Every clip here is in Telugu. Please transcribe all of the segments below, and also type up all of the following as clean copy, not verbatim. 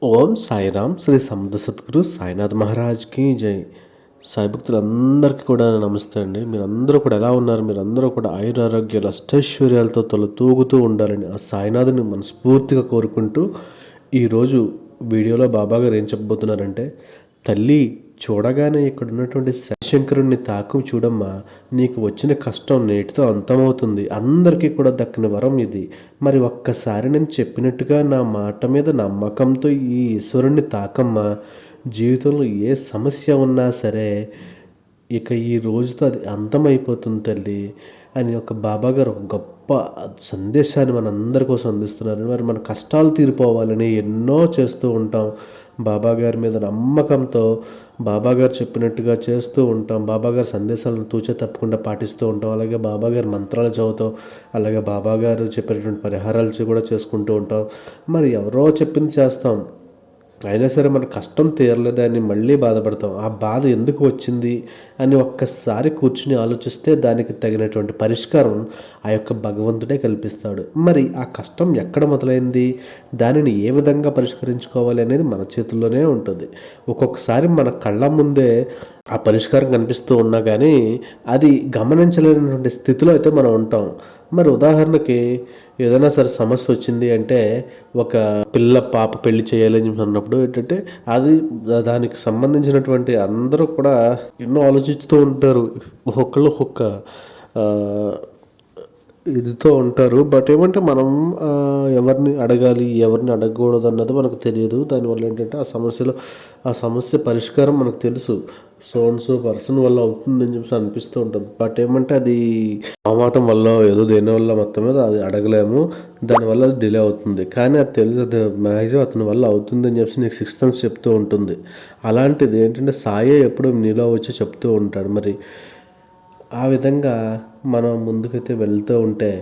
ఓం సాయిరామ్ శ్రీ సమర్థ సద్గురు సాయినాథ్ మహారాజ్కి జై. సాయి భక్తులందరికీ కూడా నమస్తే అండి. మీరందరూ కూడా ఎలా ఉన్నారు? మీరందరూ కూడా ఆయురారోగ్యాలు అష్టైశ్వర్యాలతో తూగుతూ ఉండాలని ఆ సాయినాథుని మనస్ఫూర్తిగా కోరుకుంటూ ఈరోజు వీడియోలో బాబా గారు ఏం చెప్పబోతున్నారంటే, తల్లి చూడగానే ఇక్కడ ఉన్నటువంటి శివశంకరుణ్ణి తాకు చూడమ్మా, నీకు వచ్చిన కష్టం నేటితో అంతమవుతుంది. అందరికీ కూడా దక్కిన వరం ఇది. మరి ఒక్కసారి నేను చెప్పినట్టుగా నా మాట మీద నమ్మకంతో ఈ ఈశ్వరుణ్ణి తాకమ్మా, జీవితంలో ఏ సమస్య ఉన్నా సరే ఇక ఈ రోజుతో అది అంతమైపోతుంది తల్లి అని ఒక బాబాగారు ఒక గొప్ప సందేశాన్ని మనందరి కోసం అందిస్తున్నారు. మరి మన కష్టాలు తీరిపోవాలని ఎన్నో చేస్తూ ఉంటాం. బాబాగారి మీద నమ్మకంతో బాబాగారు చెప్పినట్టుగా చేస్తూ ఉంటాం. బాబాగారి సందేశాలను తూచే తప్పకుండా పాటిస్తూ ఉంటాం. అలాగే బాబాగారి మంత్రాలు చదువుతాం. అలాగే బాబాగారు చెప్పినటువంటి పరిహారాలు కూడా చేసుకుంటూ ఉంటాం. మరి ఎవరో చెప్పింది చేస్తాం, అయినా సరే మన కష్టం తీరలేదని మళ్ళీ బాధపడతాం. ఆ బాధ ఎందుకు వచ్చింది అని ఒక్కసారి కూర్చుని ఆలోచిస్తే దానికి తగినటువంటి పరిష్కారం ఆ యొక్క భగవంతుడే కల్పిస్తాడు. మరి ఆ కష్టం ఎక్కడ మొదలైంది, దానిని ఏ విధంగా పరిష్కరించుకోవాలి అనేది మన చేతుల్లోనే ఉంటుంది. ఒక్కొక్కసారి మన కళ్ళ ముందే ఆ పరిష్కారం కనిపిస్తూ ఉన్నా కానీ అది గమనించలేనటువంటి స్థితిలో అయితే మనం ఉంటాం. మరి ఉదాహరణకి ఏదైనా సరే సమస్య వచ్చింది అంటే, ఒక పాప పెళ్లి చేయాలని చెప్పి అన్నప్పుడు ఏంటంటే, అది దానికి సంబంధించినటువంటి అందరూ కూడా ఎన్నో ఆలోచిస్తూ ఉంటారు. ఒక్కొక్కళ్ళు ఒక్కొక్క ఇదితో ఉంటారు. బట్ ఏమంటే మనం ఎవరిని అడగాలి, ఎవరిని అడగకూడదు అన్నది మనకు తెలియదు. దానివల్ల ఏంటంటే ఆ సమస్య పరిష్కారం మనకు తెలుసు, సో అండ్ సో పర్సన్ వల్ల అవుతుందని చెప్పి అనిపిస్తూ ఉంటుంది. బట్ ఏమంటే అది మామాటం వల్ల ఏదో దేని వల్ల మొత్తం మీద అది అడగలేము, దానివల్ల అది డిలే అవుతుంది. కానీ అది తెలుసు, అది మ్యాక్సిమం అతని వల్ల అవుతుంది అని చెప్పి నీకు సిక్స్త్ సెన్స్ చెప్తూ ఉంటుంది. అలాంటిది ఏంటంటే సాయే ఎప్పుడు నీలో వచ్చి చెప్తూ ఉంటాడు. మరి ఆ విధంగా మనం ముందుకైతే వెళ్తూ ఉంటే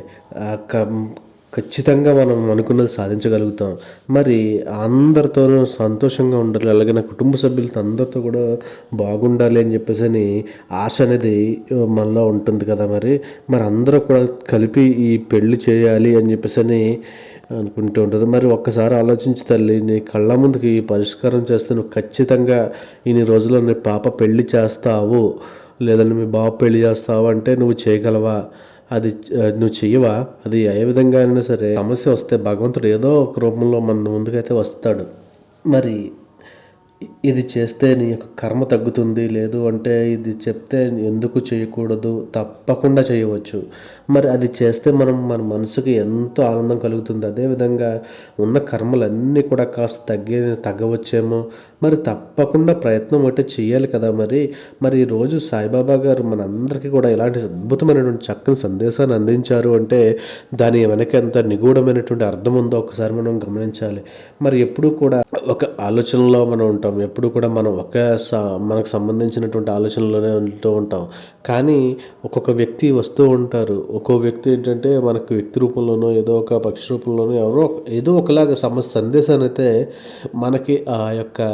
ఖచ్చితంగా మనం అనుకున్నది సాధించగలుగుతాం. మరి అందరితోనూ సంతోషంగా ఉండాలి, అలాగే నా కుటుంబ సభ్యులతో అందరితో కూడా బాగుండాలి అని చెప్పేసి అని ఆశ అనేది మనలో ఉంటుంది కదా. మరి అందరూ కూడా కలిపి ఈ పెళ్లి చేయాలి అని చెప్పేసి అని అనుకుంటూ ఉంటుంది. మరి ఒక్కసారి ఆలోచించి తల్లి, నీ కళ్ళ ముందుకి ఈ పరిష్కారం చేస్తే నువ్వు ఖచ్చితంగా ఇన్ని రోజుల్లో నీ పాప పెళ్లి చేస్తావు, లేదంటే మీ బాబు పెళ్లి చేస్తావు అంటే నువ్వు చేయగలవా? అది నువ్వు చెయ్యవా? అది ఏ విధంగా అయినా సరే సమస్య వస్తే భగవంతుడు ఏదో ఒక రూపంలో మన ముందుకైతే వస్తాడు. మరి ఇది చేస్తే నీ యొక్క కర్మ తగ్గుతుంది, లేదు అంటే ఇది చెప్తే ఎందుకు చేయకూడదు, తప్పకుండా చేయవచ్చు. మరి అది చేస్తే మన మనసుకి ఎంతో ఆనందం కలుగుతుంది. అదేవిధంగా ఉన్న కర్మలన్నీ కూడా కాస్త తగ్గవచ్చేమో. మరి తప్పకుండా ప్రయత్నం ఒకటి చేయాలి కదా. మరి ఈరోజు సాయిబాబా గారు మనందరికీ కూడా ఇలాంటి అద్భుతమైనటువంటి చక్కని సందేశాన్ని అందించారు అంటే దాని వెనక ఎంత నిగూఢమైనటువంటి అర్థం ఉందో ఒకసారి మనం గమనించాలి. మరి ఎప్పుడూ కూడా ఒక ఆలోచనలో మనం ఉంటాం, ఎప్పుడు కూడా మనం మనకు సంబంధించినటువంటి ఆలోచనలోనే ఉంటూ ఉంటాం. కానీ ఒక్కొక్క వ్యక్తి వస్తూ ఉంటారు. ఒక్కో వ్యక్తి ఏంటంటే మనకు వ్యక్తి రూపంలోనో ఏదో ఒక పక్షి రూపంలోనో ఏదో ఒకలాగా సందేశాన్ని అయితే మనకి ఆ యొక్క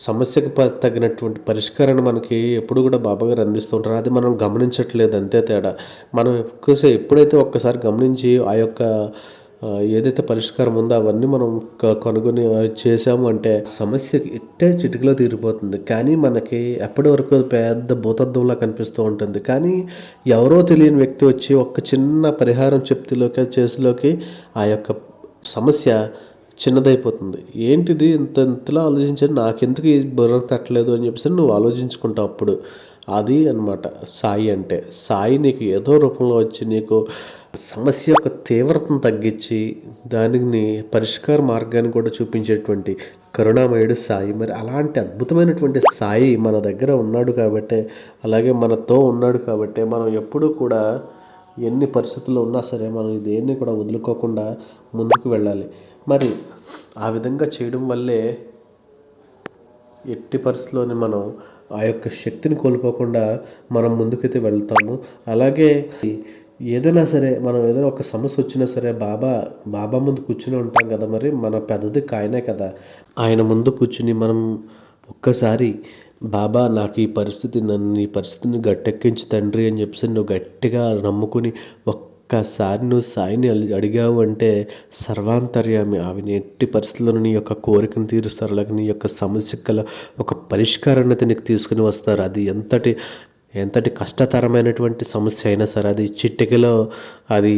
సమస్యకు తగినటువంటి పరిష్కారాన్ని మనకి ఎప్పుడు కూడా బాబాగారు అందిస్తూ ఉంటారు. అది మనం గమనించట్లేదు, అంతే తేడా. మనం ఎప్పుడైతే ఒక్కసారి గమనించి ఆ యొక్క ఏదైతే పరిష్కారం ఉందో అవన్నీ మనం కనుగొని చేసాము అంటే సమస్యకి ఇట్టే చిటికలో తీరిపోతుంది. కానీ మనకి ఎప్పటి వరకు పెద్ద భూతద్దంలా కనిపిస్తూ ఉంటుంది. కానీ ఎవరో తెలియని వ్యక్తి వచ్చి ఒక చిన్న పరిహారం చేతిలోకి ఆ యొక్క సమస్య చిన్నదైపోతుంది. ఏంటిది ఇంతలా ఆలోచించాను, నాకెందుకు ఈ బుర్ర తట్టలేదు అని చెప్పేసి నువ్వు ఆలోచించుకుంటావు. అప్పుడు అది అన్నమాట సాయి అంటే. సాయి నీకు ఏదో రూపంలో వచ్చి నీకు సమస్య యొక్క తీవ్రతను తగ్గించి దానికి పరిష్కార మార్గాన్ని కూడా చూపించేటువంటి కరుణామయుడు సాయి. మరి అలాంటి అద్భుతమైనటువంటి సాయి మన దగ్గర ఉన్నాడు కాబట్టి, అలాగే మనతో ఉన్నాడు కాబట్టి మనం ఎప్పుడూ కూడా ఎన్ని పరిస్థితుల్లో ఉన్నా సరే మనం దేన్ని కూడా వదులుకోకుండా ముందుకు వెళ్ళాలి. మరి ఆ విధంగా చేయడం వల్లే ఎట్టి పరిస్థితుల్లోని మనం ఆ యొక్క శక్తిని కోల్పోకుండా మనం ముందుకైతే వెళ్తాము. అలాగే ఏదైనా సరే మనం ఏదైనా ఒక సమస్య వచ్చినా సరే బాబా ముందు కూర్చుని ఉంటాం కదా. మరి మన పెద్దది ఆయనే కదా. ఆయన ముందు కూర్చుని మనం ఒక్కసారి బాబా నాకు ఈ పరిస్థితిని గట్టెక్కించి తండ్రి అని చెప్పేసి నువ్వు గట్టిగా నమ్ముకుని ఒక్కసారి నువ్వు సాయిని అడిగావు అంటే సర్వాంతర్యామి ఆవిని ఎట్టి పరిస్థితుల్లో నీ యొక్క కోరికను తీరుస్తారు, అలాగే నీ యొక్క సమస్యకు గల ఒక పరిష్కారాన్ని అయితే నీకు తీసుకుని వస్తారు. అది ఎంతటి కష్టతరమైనటువంటి సమస్య అయినా సరే అది చిటికెలో అది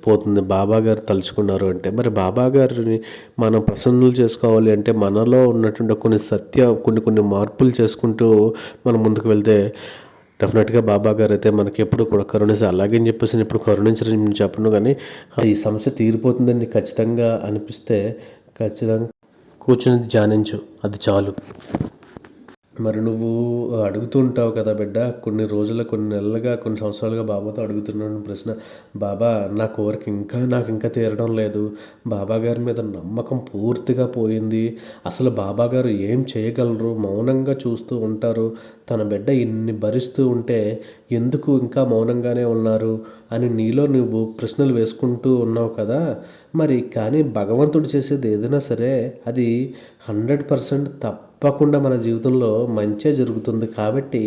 పోతుంది బాబా గారు తలుచుకున్నారు అంటే. మరి బాబా గారిని మనం ప్రసన్నులు చేసుకోవాలి అంటే మనలో ఉన్నటువంటి కొన్ని మార్పులు చేసుకుంటూ మనం ముందుకు వెళ్తే డెఫినెట్గా బాబా గారు అయితే మనకి ఎప్పుడు కూడా కరుణిస్తారు. అలాగే చెప్పేసి నేను ఇప్పుడు కరుణించడం చెప్పను, కానీ ఈ సమస్య తీరిపోతుందని నీకు ఖచ్చితంగా అనిపిస్తే ఖచ్చితంగా కూర్చొని ధ్యానించు, అది చాలు. మరి నువ్వు అడుగుతూ ఉంటావు కదా బిడ్డ, కొన్ని నెలలుగా కొన్ని సంవత్సరాలుగా బాబాతో అడుగుతున్నాను ప్రశ్న, బాబా నా కోరిక నాకు ఇంకా తీరడం లేదు, బాబా గారి మీద నమ్మకం పూర్తిగా పోయింది, అసలు బాబా గారు ఏం చేయగలరు, మౌనంగా చూస్తూ ఉంటారు, తన బిడ్డ ఇన్ని భరిస్తూ ఉంటే ఎందుకు ఇంకా మౌనంగానే ఉన్నారు అని నీలో నువ్వు ప్రశ్నలు వేసుకుంటూ ఉన్నావు కదా. మరి కానీ భగవంతుడు చేసేది ఏదైనా సరే అది 100% తప్పకుండా మన జీవితంలో మంచే జరుగుతుంది. కాబట్టి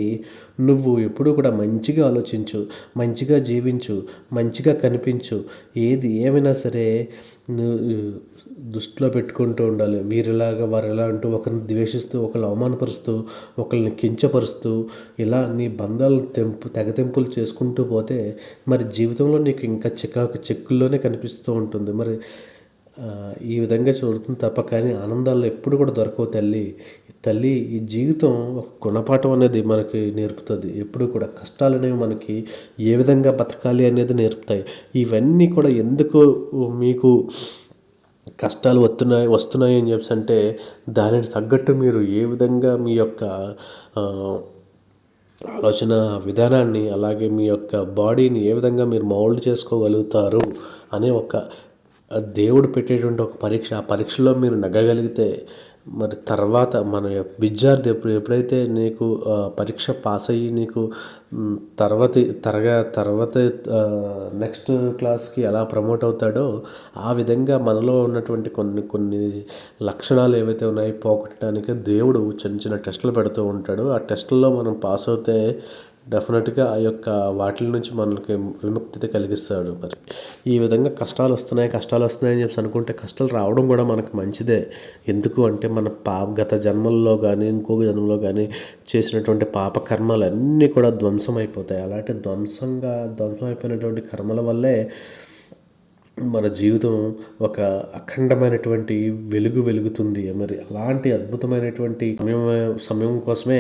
నువ్వు ఎప్పుడూ కూడా మంచిగా ఆలోచించు, మంచిగా జీవించు, మంచిగా కనిపించు. ఏది ఏమైనా సరే దృష్టిలో పెట్టుకుంటూ ఉండాలి. వీరిలాగా వారిలా అంటూ ఒకరిని ద్వేషిస్తూ, ఒకరిని అవమానపరుస్తూ, ఒకరిని కించపరుస్తూ ఇలా నీ బంధాలు తెగతెంపులు చేసుకుంటూ పోతే మరి జీవితంలో నీకు ఇంకా చిక్కుల్లోనే కనిపిస్తూ ఉంటుంది. మరి ఈ విధంగా చూడుతుంది తప్ప కానీ ఆనందాలు ఎప్పుడు కూడా దొరకవు తల్లి. ఈ జీవితం ఒక గుణపాఠం అనేది మనకి నేర్పుతుంది. ఎప్పుడు కూడా కష్టాలు అనేవి మనకి ఏ విధంగా బతకాలి అనేది నేర్పుతాయి. ఇవన్నీ కూడా ఎందుకు మీకు కష్టాలు వస్తున్నాయి అని చెప్పి అంటే దానికి తగ్గట్టు మీరు ఏ విధంగా మీ యొక్క ఆలోచన విధానాన్ని అలాగే మీ యొక్క బాడీని ఏ విధంగా మీరు మౌల్డ్ చేసుకోగలుగుతారు అనే ఒక దేవుడు పెట్టేటువంటి ఒక పరీక్ష. ఆ పరీక్షలో మీరు నెగ్గగలిగితే మరి తర్వాత మన విద్యార్థి ఎప్పుడైతే నీకు పరీక్ష పాస్ అయ్యి నీకు తర్వాత నెక్స్ట్ క్లాస్కి ఎలా ప్రమోట్ అవుతాడో ఆ విధంగా మనలో ఉన్నటువంటి కొన్ని లక్షణాలు ఏవైతే ఉన్నాయో పోగొట్టడానికి దేవుడు చిన్న టెస్టులు పెడుతూ ఉంటాడు. ఆ టెస్టుల్లో మనం పాస్ అవుతే డెఫినెట్గా ఆ యొక్క వాటి నుంచి మనకి విముక్తి కలిగిస్తాడు. మరి ఈ విధంగా కష్టాలు వస్తున్నాయని చెప్పి అనుకుంటే కష్టాలు రావడం కూడా మనకు మంచిదే. ఎందుకు అంటే మన గత జన్మల్లో కానీ ఇంకొక జన్మలో కానీ చేసినటువంటి పాప కర్మలు అన్నీ కూడా ధ్వంసం అయిపోతాయి. అలాంటి ధ్వంసం అయిపోయినటువంటి కర్మల వల్లే మన జీవితం ఒక అఖండమైనటువంటి వెలుగుతుంది. మరి అలాంటి అద్భుతమైనటువంటి సమయం కోసమే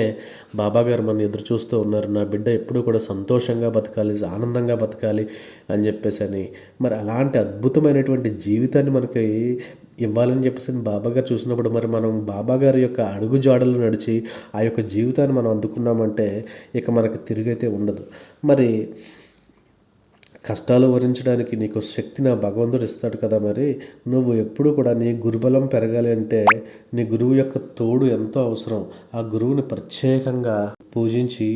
బాబా గారు మన ఎదురు చూస్తూ ఉన్నారు. నా బిడ్డ ఎప్పుడూ కూడా సంతోషంగా బతకాలి, ఆనందంగా బతకాలి అని చెప్పేసి. మరి అలాంటి అద్భుతమైనటువంటి జీవితాన్ని మనకి ఇవ్వాలని చెప్పేసి బాబా గారు చూసినప్పుడు మరి మనం బాబా గారి యొక్క అడుగు జాడలు నడిచి ఆ యొక్క జీవితాన్ని మనం అందుకున్నామంటే ఇక మనకు తిరిగైతే ఉండదు. మరి కష్టాలు భరించడానికి నీకు శక్తిని ఆ భగవంతుడు ఇస్తాడు కదా. మరి నువ్వు ఎప్పుడు కూడా నీ గురుబలం పెరగాలి అంటే నీ గురువు యొక్క తోడు ఎంతో అవసరం. ఆ గురువుని ప్రత్యేకంగా పూజించి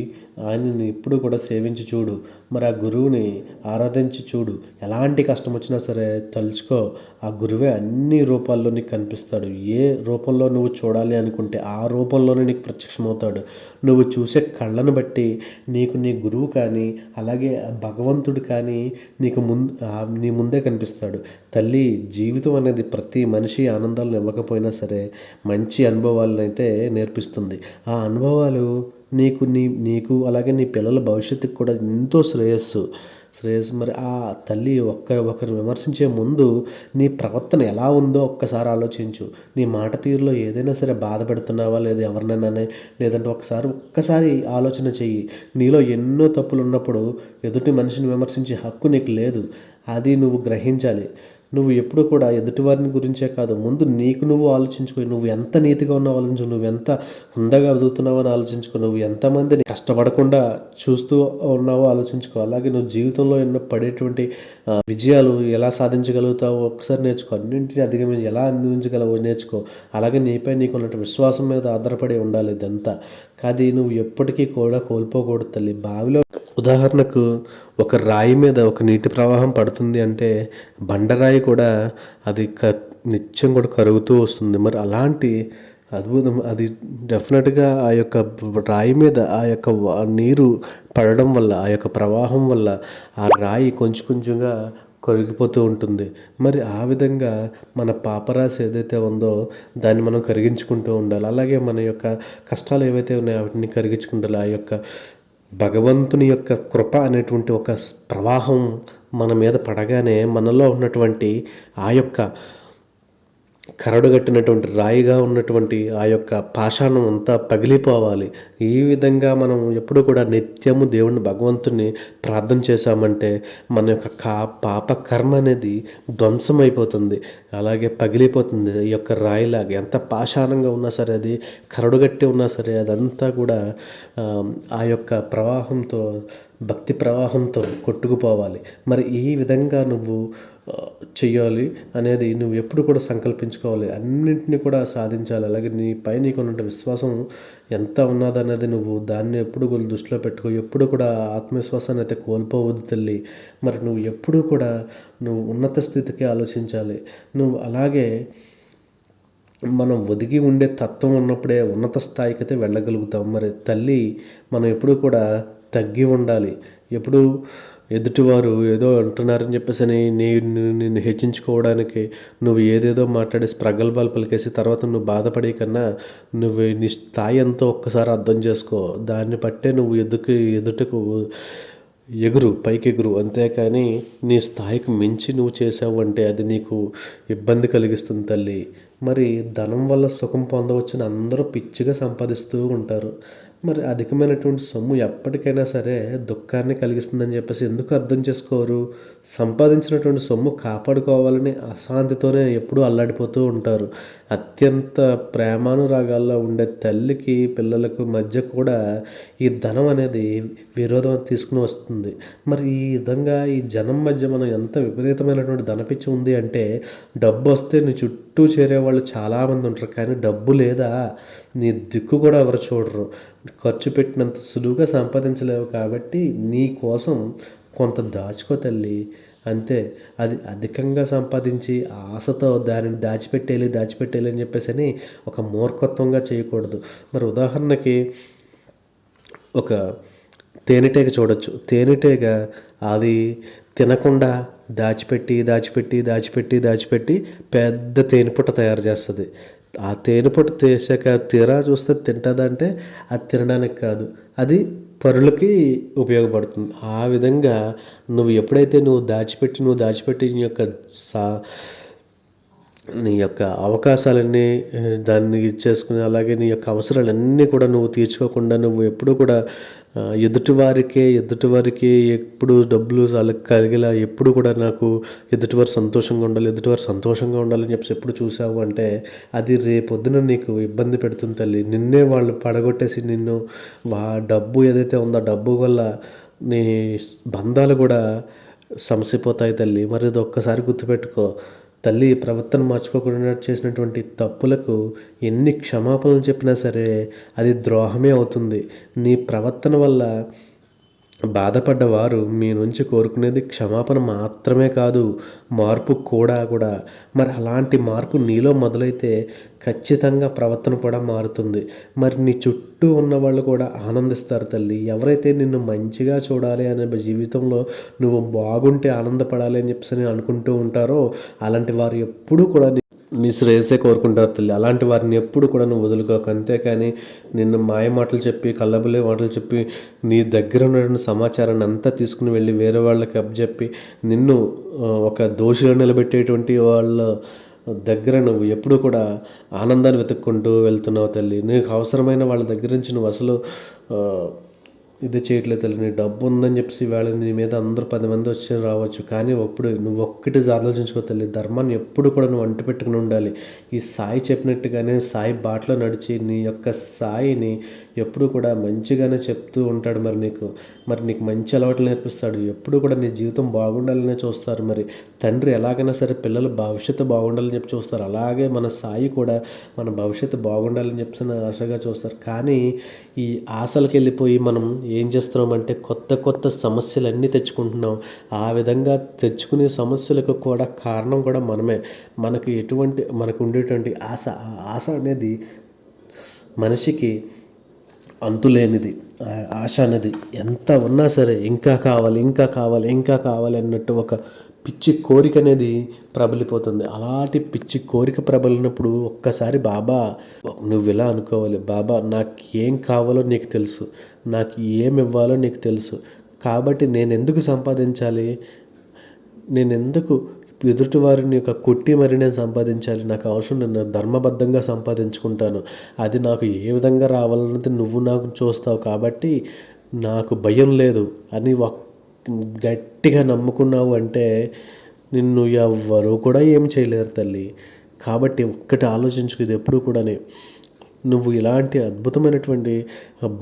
ఆయనని ఎప్పుడు కూడా సేవించి చూడు. మరి ఆ గురువుని ఆరాధించి చూడు. ఎలాంటి కష్టం వచ్చినా సరే తలుచుకో, ఆ గురువే అన్ని రూపాల్లో నీకు కనిపిస్తాడు. ఏ రూపంలో నువ్వు చూడాలి అనుకుంటే ఆ రూపంలోనే నీకు ప్రత్యక్షమవుతాడు. నువ్వు చూసే కళ్ళను బట్టి నీకు నీ గురువు కానీ అలాగే భగవంతుడు కానీ నీ ముందే కనిపిస్తాడు. తల్లి, జీవితం అనేది ప్రతి మనిషి ఆనందాలను ఇవ్వకపోయినా సరే మంచి అనుభవాలను అయితే నేర్పిస్తుంది. ఆ అనుభవాలు నీకు అలాగే నీ పిల్లల భవిష్యత్తుకు కూడా ఎంతో శ్రేయస్సు. మరి ఆ తల్లి ఒకరిని విమర్శించే ముందు నీ ప్రవర్తన ఎలా ఉందో ఒక్కసారి ఆలోచించు. నీ మాట తీరులో ఏదైనా సరే బాధ పెడుతున్నావా లేదా ఎవరినైనా, లేదంటే ఒక్కసారి ఆలోచన చెయ్యి. నీలో ఎన్నో తప్పులు ఉన్నప్పుడు ఎదుటి మనిషిని విమర్శించే హక్కు నీకు లేదు. అది నువ్వు గ్రహించాలి. నువ్వు ఎప్పుడు కూడా ఎదుటివారిని గురించే కాదు, ముందు నువ్వు ఆలోచించుకో. నువ్వు ఎంత నీతిగా ఉన్నావు ఆలోచించు, నువ్వు ఎంత హుందాగా బతుకుతున్నావో అని ఆలోచించుకో, నువ్వు ఎంతమందిని కష్టపడకుండా చూస్తూ ఉన్నావో ఆలోచించుకో. అలాగే నువ్వు జీవితంలో ఎన్నో పడేటువంటి విజయాలు ఎలా సాధించగలుగుతావో ఒకసారి నేర్చుకో. అన్నింటినీ అధిగమించి ఎలా అందించగలవో నేర్చుకో. అలాగే నీకున్నటువంటి విశ్వాసం మీద ఆధారపడి ఉండాలి ఇదంతా. కానీ నువ్వు ఎప్పటికీ కూడా కోల్పోకూడదు తల్లి. బావిలో ఉదాహరణకు ఒక రాయి మీద ఒక నీటి ప్రవాహం పడుతుంది అంటే బండరాయి కూడా అది నిత్యం కూడా కరుగుతూ వస్తుంది. మరి అలాంటి అద్భుతం. అది డెఫినిట్‌గా ఆ యొక్క రాయి మీద ఆ యొక్క నీరు పడడం వల్ల, ఆ యొక్క ప్రవాహం వల్ల ఆ రాయి కొంచెం కొంచెంగా కరిగిపోతూ ఉంటుంది. మరి ఆ విధంగా మన పాపరాశి ఏదైతే ఉందో దాన్ని మనం కరిగించుకుంటూ ఉండాలి. అలాగే మన యొక్క కష్టాలు ఏవైతే ఉన్నాయో వాటిని కరిగించుకుండాలి. ఆ యొక్క భగవంతుని యొక్క కృప అనేటువంటి ఒక ప్రవాహం మన మీద పడగానే మనలో ఉన్నటువంటి ఆ యొక్క కరడుగట్టినటువంటి రాయిగా ఉన్నటువంటి ఆ యొక్క పాషాణం అంతా పగిలిపోవాలి. ఈ విధంగా మనం ఎప్పుడు కూడా నిత్యము దేవుని భగవంతుని ప్రార్థన చేశామంటే మన యొక్క పాప కర్మ అనేది ధ్వంసమైపోతుంది. అలాగే పగిలిపోతుంది. ఈ యొక్క రాయిలాగా ఎంత పాషాణంగా ఉన్నా సరే, అది కరడుగట్టి ఉన్నా సరే, అదంతా కూడా ఆ యొక్క ప్రవాహంతో, భక్తి ప్రవాహంతో కొట్టుకుపోవాలి. మరి ఈ విధంగా నువ్వు చెయ్యాలి అనేది నువ్వు ఎప్పుడు కూడా సంకల్పించుకోవాలి. అన్నింటినీ కూడా సాధించాలి. అలాగే నీపై నీకున్న విశ్వాసం ఎంత ఉన్నదనేది నువ్వు దాన్ని ఎప్పుడు కూడా దృష్టిలో పెట్టుకో. ఎప్పుడు కూడా ఆత్మవిశ్వాసాన్ని అయితే కోల్పోవద్దు తల్లి. మరి నువ్వు ఎప్పుడూ కూడా నువ్వు ఉన్నత స్థితికి ఆలోచించాలి. నువ్వు అలాగే మనం ఒదిగి ఉండే తత్వం ఉన్నప్పుడే ఉన్నత స్థాయికి అయితే వెళ్ళగలుగుతాం. మరి తల్లి మనం ఎప్పుడూ కూడా తగ్గి ఉండాలి. ఎప్పుడు ఎదుటివారు ఏదో అంటున్నారని చెప్పేసి నిన్ను హెచ్చించుకోవడానికి నువ్వు ఏదేదో మాట్లాడేసి ప్రగల్భాలు పలికేసి తర్వాత నువ్వు బాధపడే కన్నా నువ్వు నీ స్థాయి ఎంతో ఒక్కసారి అర్థం చేసుకో. దాన్ని బట్టే నువ్వు ఎదుటకు ఎగురు, పైకి ఎగురు. అంతేకాని నీ స్థాయికి మించి నువ్వు చేసావు అంటే అది నీకు ఇబ్బంది కలిగిస్తుంది తల్లి. మరి ధనం వల్ల సుఖం పొందవచ్చని అందరూ పిచ్చిగా సంపాదిస్తూ ఉంటారు. మరి అధికమైనటువంటి సొమ్ము ఎప్పటికైనా సరే దుఃఖాన్ని కలిగిస్తుందని చెప్పేసి ఎందుకు అర్థం చేసుకోరు? సంపాదించినటువంటి సొమ్ము కాపాడుకోవాలని అశాంతితోనే ఎప్పుడూ అల్లాడిపోతూ ఉంటారు. అత్యంత ప్రేమానురాగాల్లో ఉండే తల్లికి పిల్లలకు మధ్య కూడా ఈ ధనం అనేది విరోధం తీసుకుని వస్తుంది. మరి ఈ విధంగా ఈ జనం మధ్య మనం ఎంత విపరీతమైనటువంటి ధనపిచ్చి ఉంది అంటే, డబ్బు వస్తే నీ చుట్టూ చేరేవాళ్ళు చాలామంది ఉంటారు. కానీ డబ్బు లేదా నీ దిక్కు కూడా ఎవరు చూడరు. ఖర్చు పెట్టినంత సులువుగా సంపాదించలేవు కాబట్టి నీ కోసం కొంత దాచుకో తల్లి. అంతే. అది అధికంగా సంపాదించి ఆశతో దానిని దాచిపెట్టేయాలి అని చెప్పేసి ఒక మూర్ఖత్వంగా చేయకూడదు. మరి ఉదాహరణకి ఒక తేనెటీగ చూడొచ్చు. తేనెటీగ అది తినకుండా దాచిపెట్టి పెద్ద తేనెపుట్ట తయారు చేస్తుంది. ఆ తేనెపుట్ట తీసాక తీరా చూస్తే తింటుందంటే అది తినడానికి కాదు, అది పరులకి ఉపయోగపడుతుంది. ఆ విధంగా నువ్వు ఎప్పుడైతే నువ్వు దాచిపెట్టి నీ యొక్క అవకాశాలన్నీ దాన్ని ఇచ్చేసుకుని, అలాగే నీ యొక్క అవసరాలన్నీ కూడా నువ్వు తీర్చుకోకుండా నువ్వు ఎప్పుడూ కూడా ఎదుటివారికి ఎప్పుడు డబ్బులు వాళ్ళకి కలిగేలా ఎప్పుడు కూడా నాకు ఎదుటివారు సంతోషంగా ఉండాలని చెప్పేసి ఎప్పుడు చూసావు అంటే అది రేపొద్దున నీకు ఇబ్బంది పెడుతుంది తల్లి. నిన్నే వాళ్ళు పడగొట్టేసి నిన్ను డబ్బు ఏదైతే ఉందో ఆ డబ్బు వల్ల నీ బంధాలు కూడా సమసిపోతాయి తల్లి. మరి ఇది ఒక్కసారి గుర్తుపెట్టుకో తల్లి. ప్రవర్తన మార్చుకోకుండా చేసినటువంటి తప్పులకు ఎన్ని క్షమాపణలు చెప్పినా సరే అది ద్రోహమే అవుతుంది. నీ ప్రవర్తన వల్ల బాధపడ్డవారు మీ నుంచి కోరుకునేది క్షమాపణ మాత్రమే కాదు, మార్పు కూడా. మరి అలాంటి మార్పు నీలో మొదలైతే ఖచ్చితంగా ప్రవర్తన కూడా మారుతుంది. మరి నీ చుట్టూ ఉన్నవాళ్ళు కూడా ఆనందిస్తారు తల్లి. ఎవరైతే నిన్ను మంచిగా చూడాలి అనే జీవితంలో నువ్వు బాగుంటే ఆనందపడాలి అని చెప్పేసి అనుకుంటూ ఉంటారో అలాంటి వారు ఎప్పుడూ కూడా నీ శ్రేయస్సే కోరుకుంటారు తల్లి. అలాంటి వారిని ఎప్పుడు కూడా నువ్వు వదులుకోకు. అంతేకాని నిన్ను మాయ మాటలు చెప్పి, కల్లబుల్లే మాటలు చెప్పి, నీ దగ్గర ఉన్నటువంటి సమాచారాన్ని అంతా తీసుకుని వెళ్ళి వేరే వాళ్ళకి అప్పచెప్పి నిన్ను ఒక దోషిగా నిలబెట్టేటువంటి వాళ్ళ దగ్గర నువ్వు ఎప్పుడు కూడా ఆనందాన్ని వెతుక్కుంటూ వెళ్తున్నావు తల్లి. నీకు అవసరమైన వాళ్ళ దగ్గర నుంచి నువ్వు అసలు ఇది చేయట్లేదు తల్లి. నీ డబ్బు ఉందని చెప్పేసి వేళ నీ మీద అందరూ 10 మంది వచ్చి రావచ్చు, కానీ నువ్వు ఒక్కటి ఆలోచించుకో తల్లి. ధర్మాన్ని ఎప్పుడు కూడా నువ్వు అంటు పెట్టుకుని ఉండాలి. ఈ సాయి చెప్పినట్టుగానే సాయి బాటలో నడిచి నీ యొక్క సాయిని ఎప్పుడు కూడా మంచిగానే చెప్తూ ఉంటాడు. మరి నీకు మంచి అలవాట్లు నేర్పిస్తాడు. ఎప్పుడు కూడా నీ జీవితం బాగుండాలనే చూస్తారు. మరి తండ్రి ఎలాగైనా సరే పిల్లల భవిష్యత్తు బాగుండాలని చెప్పి చూస్తారు. అలాగే మన సాయి కూడా మన భవిష్యత్తు బాగుండాలని చెప్పి ఆశగా చూస్తారు. కానీ ఈ ఆశలకు వెళ్ళిపోయి మనం ఏం చేస్తున్నామంటే కొత్త సమస్యలన్నీ తెచ్చుకుంటున్నాం. ఆ విధంగా తెచ్చుకునే సమస్యలకు కూడా కారణం కూడా మనమే. మనకు ఉండేటువంటి ఆశ అనేది మనిషికి అంతులేనిది ఆశ అనేది. ఎంత ఉన్నా సరే ఇంకా కావాలి, ఇంకా కావాలి, ఇంకా కావాలి అన్నట్టు ఒక పిచ్చి కోరిక అనేది ప్రబలిపోతుంది. అలాంటి పిచ్చి కోరిక ప్రబలినప్పుడు ఒక్కసారి బాబా, నువ్వు ఇలా అనుకోవాలి, బాబా నాకు ఏం కావాలో నీకు తెలుసు, నాకు ఏమి ఇవ్వాలో నీకు తెలుసు, కాబట్టి నేను ఎందుకు సంపాదించాలి, నేను ఎందుకు ఎదుటి వారిని యొక్క కొట్టి మరి నేను సంపాదించాలి, నాకు అవసరం, నేను ధర్మబద్ధంగా సంపాదించుకుంటాను, అది నాకు ఏ విధంగా రావాలన్నది నువ్వు నాకు చూస్తావు, కాబట్టి నాకు భయం లేదు అని గట్టిగా నమ్ముకున్నావు అంటే నిన్ను ఎవ్వరూ కూడా ఏం చేయలేరు తల్లి. కాబట్టి ఒక్కటి ఆలోచించుకు, ఇది ఎప్పుడు కూడా నువ్వు ఇలాంటి అద్భుతమైనటువంటి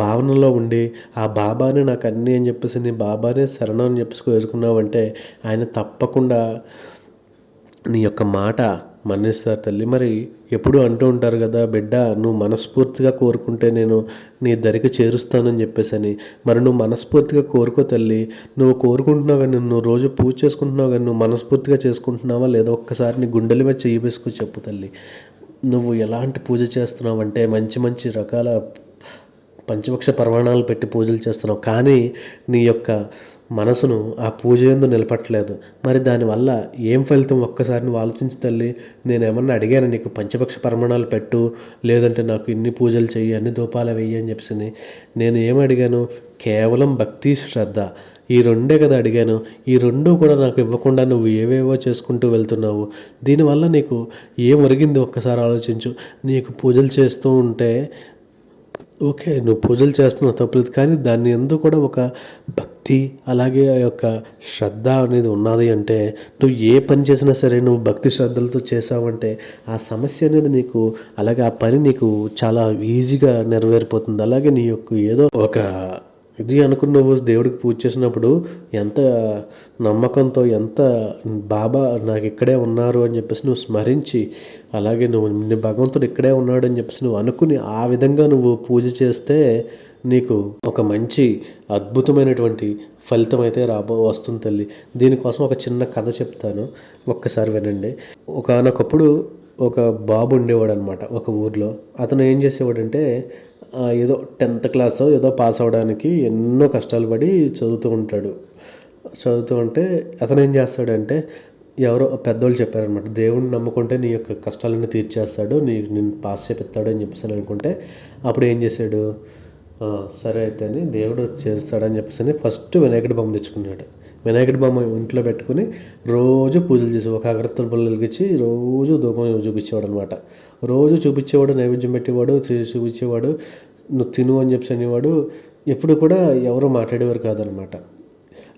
భావనలో ఉండి ఆ బాబానే నాకు అన్నీ అని చెప్పేసి నీ బాబానే శరణం అని చెప్పేసి కోరుకున్నావంటే ఆయన తప్పకుండా నీ యొక్క మాట మన్నిస్తారు తల్లి. మరి ఎప్పుడు అంటూ ఉంటారు కదా, బిడ్డ నువ్వు మనస్ఫూర్తిగా కోరుకుంటే నేను నీ దరికి చేరుస్తానని చెప్పేసి. మరి నువ్వు మనస్ఫూర్తిగా కోరుకో తల్లి. నువ్వు కోరుకుంటున్నావు కానీ, నువ్వు రోజు పూజ చేసుకుంటున్నావు కానీ నువ్వు మనస్ఫూర్తిగా చేసుకుంటున్నావా లేదా ఒక్కసారి నీ గుండెల మీద చెయ్యి వేసుకో చెప్పు తల్లి. నువ్వు ఎలాంటి పూజ చేస్తున్నావు అంటే మంచి మంచి రకాల పంచపక్ష పరమాణాలు పెట్టి పూజలు చేస్తున్నావు, కానీ నీ యొక్క మనసును ఆ పూజ యందు నిలపట్లేదు. మరి దానివల్ల ఏం ఫలితం ఒక్కసారి నువ్వు ఆలోచించి తల్లి. నేనేమన్నా అడిగాను నీకు పంచపక్ష పరమాణాలు పెట్టు, లేదంటే నాకు ఇన్ని పూజలు చెయ్యి, అన్ని దూపాలు వెయ్యి అని చెప్పేసి. నేను ఏం అడిగాను, కేవలం భక్తి శ్రద్ధ, ఈ రెండే కదా అడిగాను. ఈ రెండు కూడా నాకు ఇవ్వకుండా నువ్వు ఏవేవో చేసుకుంటూ వెళ్తున్నావు. దీనివల్ల నీకు ఏం ఒరిగింది ఒక్కసారి ఆలోచించు. నీకు పూజలు చేస్తూ ఉంటే ఓకే, నువ్వు పూజలు చేస్తున్నావు తప్పలేదు, కానీ దాన్ని ఎందుకు కూడా ఒక భక్తి అలాగే ఆ యొక్క శ్రద్ధ అనేది ఉన్నది అంటే నువ్వు ఏ పని చేసినా సరే నువ్వు భక్తి శ్రద్ధలతో చేసావంటే ఆ సమస్య అనేది నీకు, అలాగే ఆ పని నీకు చాలా ఈజీగా నెరవేరిపోతుంది. అలాగే నీ యొక్క ఏదో ఒక ఇది అనుకున్నావు దేవుడికి పూజ చేసినప్పుడు ఎంత నమ్మకంతో, ఎంత బాబా నాకు ఇక్కడే ఉన్నారు అని చెప్పేసి నువ్వు స్మరించి, అలాగే నువ్వు నీ భగవంతుడు ఇక్కడే ఉన్నాడు అని చెప్పేసి నువ్వు అనుకుని ఆ విధంగా నువ్వు పూజ చేస్తే నీకు ఒక మంచి అద్భుతమైనటువంటి ఫలితం అయితే వస్తుంది తల్లి. దీనికోసం ఒక చిన్న కథ చెప్తాను, ఒక్కసారి వినండి. ఒకనొకప్పుడు ఒక బాబు ఉండేవాడు అనమాట ఒక ఊర్లో. అతను ఏం చేసేవాడంటే ఏదో 10th క్లాస్ ఏదో పాస్ అవ్వడానికి ఎన్నో కష్టాలు పడి చదువుతూ ఉంటాడు. చదువుతూ ఉంటే అతను ఏం చేస్తాడంటే, ఎవరో పెద్దోళ్ళు చెప్పారనమాట, దేవుడిని నమ్ముకుంటే నీ యొక్క కష్టాలన్నీ తీర్చేస్తాడు, నిన్ను పాస్ చేపిస్తాడు అని చెప్పేసి అనుకుంటే, అప్పుడు ఏం చేశాడు, సరే అయితే అని దేవుడు చేస్తాడని చెప్పేసి ఫస్ట్ వినాయకుడి బొమ్మ తెచ్చుకున్నాడు. వినాయకుడి బొమ్మ ఇంట్లో పెట్టుకుని రోజు పూజలు చేసి ఒక అగరత్తుల పుల్ల వెలిగించి రోజు ధూపం చూపించేవాడు అనమాట. రోజు చూపించేవాడు, నైవేద్యం పెట్టేవాడు, చూపించేవాడు, నువ్వు తిను అని చెప్పి అనేవాడు. ఎప్పుడు కూడా ఎవరో మాట్లాడేవారు కాదనమాట.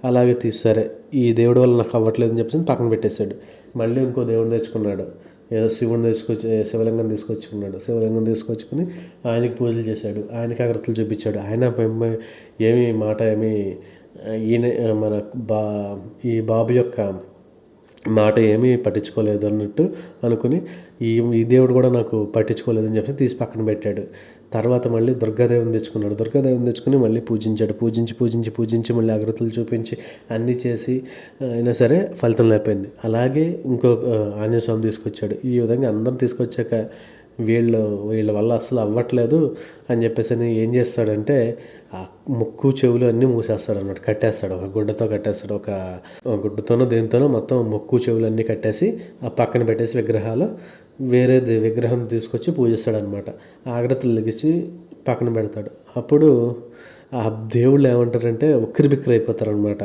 అలాగే సరే ఈ దేవుడి వల్ల నాకు అవ్వట్లేదు అని చెప్పి పక్కన పెట్టేశాడు. మళ్ళీ ఇంకో దేవుడిని తెచ్చుకున్నాడు, ఏదో శివుని శివలింగం తీసుకొచ్చుకున్నాడు. శివలింగం తీసుకొచ్చుకుని ఆయనకి పూజలు చేశాడు, ఆయనకి అగరత్తులు చూపించాడు. ఆయన ఏమి మాట ఏమి ఈయన మన ఈ బాబు యొక్క మాట ఏమీ పట్టించుకోలేదు అన్నట్టు అనుకుని, ఈ దేవుడు కూడా నాకు పట్టించుకోలేదని చెప్పి తీసి పక్కన పెట్టాడు. తర్వాత మళ్ళీ దుర్గాదేవిని తెచ్చుకున్నాడు. దుర్గాదేవిని తెచ్చుకుని మళ్ళీ పూజించాడు. పూజించి మళ్ళీ అగరత్తులు చూపించి అన్నీ చేసి అయినా సరే ఫలితం లేకపోయింది. అలాగే ఇంకో ఆంజనేయ స్వామి తీసుకొచ్చాడు. ఈ విధంగా అందరం తీసుకొచ్చాక వీళ్ళ వల్ల అసలు అవ్వట్లేదు అని చెప్పేసి ఏం చేస్తాడంటే ఆ ముక్కు చెవులు అన్నీ మూసేస్తాడు అన్నమాట, కట్టేస్తాడు, ఒక గుడ్డతో కట్టేస్తాడు. ఒక గుడ్డతోనో దేనితోనో మొత్తం ముక్కు చెవులు అన్నీ కట్టేసి ఆ పక్కన పెట్టేసి విగ్రహాలు వేరే విగ్రహం తీసుకొచ్చి పూజిస్తాడు అనమాట. ఆగ్రతలు లెగిసి పక్కన పెడతాడు. అప్పుడు ఆ దేవుళ్ళు ఏమంటారంటే ఉక్కిరిబిక్కిరి అయిపోతారు అనమాట.